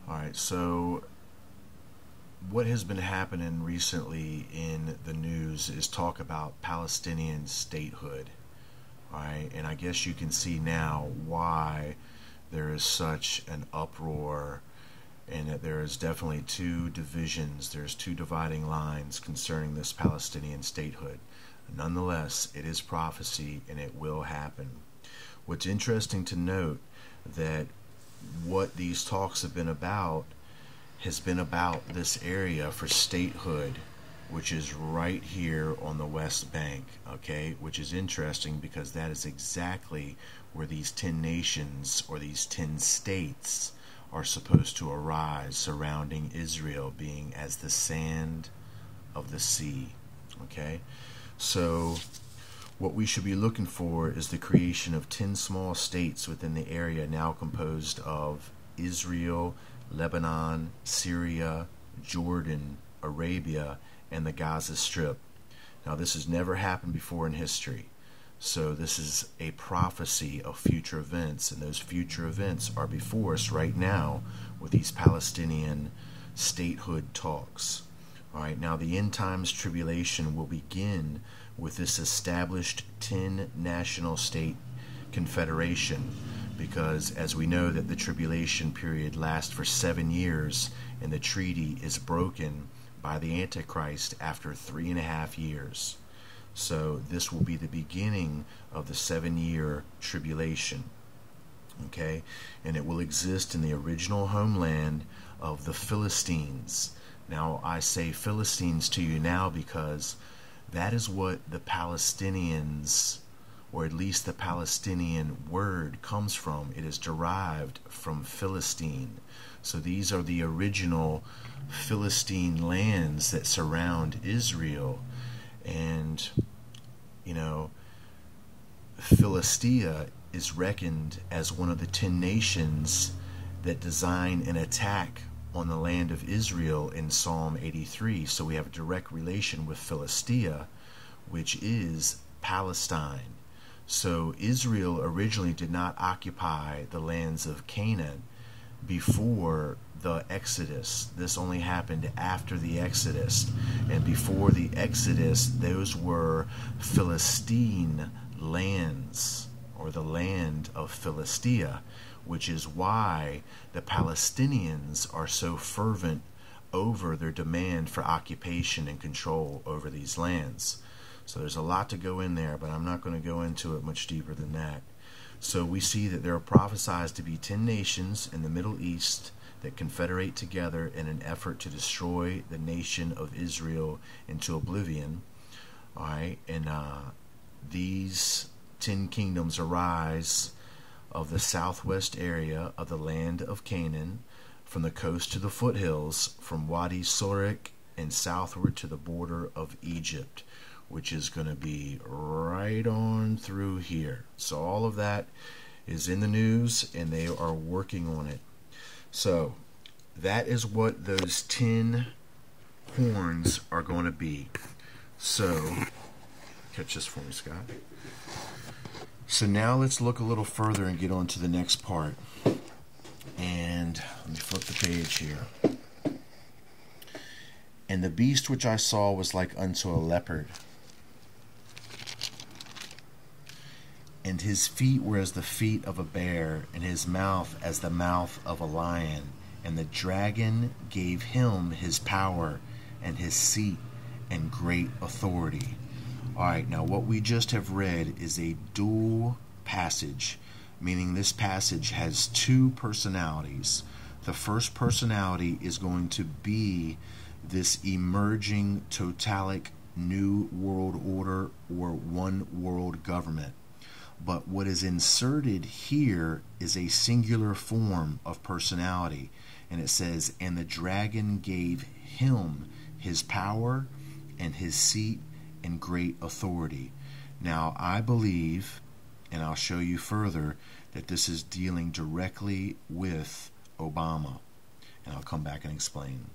Alright, so what has been happening recently in the news is talk about Palestinian statehood. Alright, and I guess you can see now why there is such an uproar, and that there is definitely two divisions, there's two dividing lines concerning this Palestinian statehood. Nonetheless, it is prophecy and it will happen. What's interesting to note that what these talks have been about has been about this area for statehood, which is right here on the West Bank, okay? Which is interesting because that is exactly where these 10 nations or these 10 states are supposed to arise, surrounding Israel, being as the sand of the sea, okay? So what we should be looking for is the creation of 10 small states within the area now composed of Israel, Lebanon, Syria, Jordan, Arabia, and the Gaza Strip. Now, this has never happened before in history. So this is a prophecy of future events, and those future events are before us right now with these Palestinian statehood talks. All right, now the end times tribulation will begin with this established 10 national state confederation, because as we know that the tribulation period lasts for 7 years, and the treaty is broken by the Antichrist after 3.5 years. So this will be the beginning of the 7-year tribulation, okay? And it will exist in the original homeland of the Philistines. Now, I say Philistines to you now because that is what the Palestinians, or at least the Palestinian word, comes from. It is derived from Philistine. So these are the original Philistine lands that surround Israel. And, you know, Philistia is reckoned as one of the 10 nations that design an attack on the land of Israel in Psalm 83. So we have a direct relation with Philistia, which is Palestine. So Israel originally did not occupy the lands of Canaan before the Exodus. This only happened after the Exodus. And before the Exodus, those were Philistine lands, or the land of Philistia, which is why the Palestinians are so fervent over their demand for occupation and control over these lands. So there's a lot to go in there, but I'm not going to go into it much deeper than that. So we see that there are prophesied to be 10 nations in the Middle East that confederate together in an effort to destroy the nation of Israel into oblivion. All right, and these 10 kingdoms arise of the southwest area of the land of Canaan, from the coast to the foothills, from Wadi Sorek and southward to the border of Egypt, which is going to be right on through here. So all of that is in the news, and they are working on it. So that is what those 10 horns are going to be. So catch this for me, Scott. So now let's look a little further and get on to the next part. And let me flip the page here. And the beast which I saw was like unto a leopard, and his feet were as the feet of a bear, and his mouth as the mouth of a lion. And the dragon gave him his power and his seat and great authority. Alright, now what we just have read is a dual passage, meaning this passage has two personalities. The first personality is going to be this emerging totalic new world order, or one world government. But what is inserted here is a singular form of personality. And it says, and the dragon gave him his power and his seat and great authority. Now, I believe, and I'll show you further, that this is dealing directly with Obama. And I'll come back and explain.